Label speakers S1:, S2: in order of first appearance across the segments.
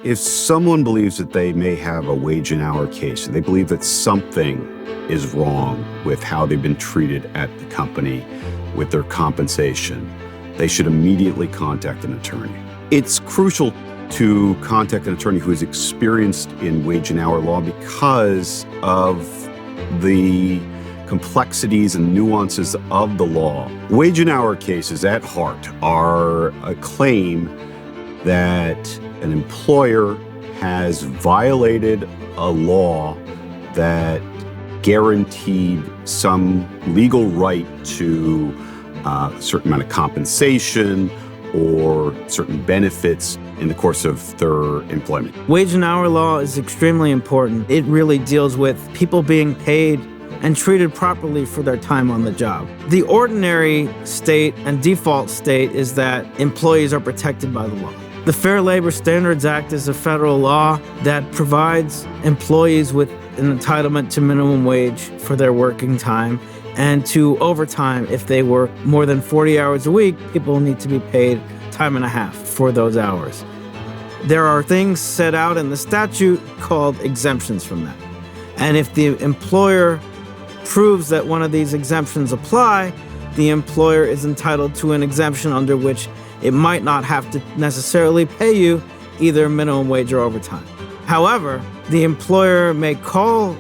S1: If someone believes that they may have a wage and hour case, they believe that something is wrong with how they've been treated at the company, with their compensation, they should immediately contact an attorney. It's crucial to contact an attorney who is experienced in wage and hour law because of the complexities and nuances of the law. Wage and hour cases at heart are a claim that an employer has violated a law that guaranteed some legal right to a certain amount of compensation or certain benefits in the course of their employment.
S2: Wage and hour law is extremely important. It really deals with people being paid and treated properly for their time on the job. The ordinary state and default state is that employees are protected by the law. The Fair Labor Standards Act is a federal law that provides employees with an entitlement to minimum wage for their working time and to overtime. If they work more than 40 hours a week, people need to be paid time and a half for those hours. There are things set out in the statute called exemptions from that. And if the employer proves that one of these exemptions apply, the employer is entitled to an exemption under which it might not have to necessarily pay you either minimum wage or overtime. However, the employer may call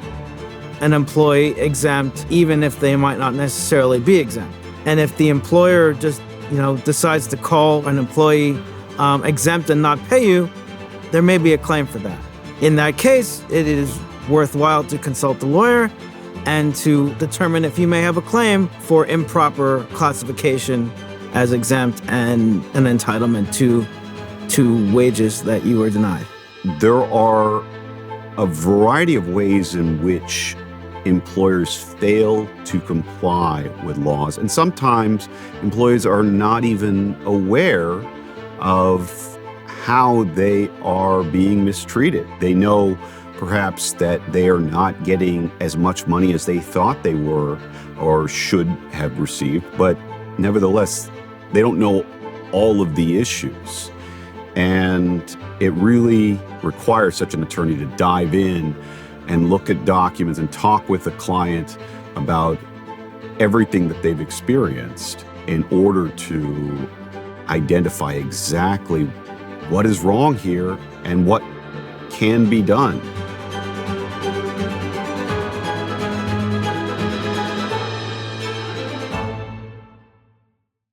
S2: an employee exempt even if they might not necessarily be exempt. And if the employer just, decides to call an employee exempt and not pay you, there may be a claim for that. In that case, it is worthwhile to consult a lawyer and to determine if you may have a claim for improper classification as exempt and an entitlement to wages that you were denied.
S1: There are a variety of ways in which employers fail to comply with laws, and sometimes employees are not even aware of how they are being mistreated. They know perhaps that they are not getting as much money as they thought they were or should have received, but nevertheless, they don't know all of the issues. And it really requires such an attorney to dive in and look at documents and talk with the client about everything that they've experienced in order to identify exactly what is wrong here and what can be done.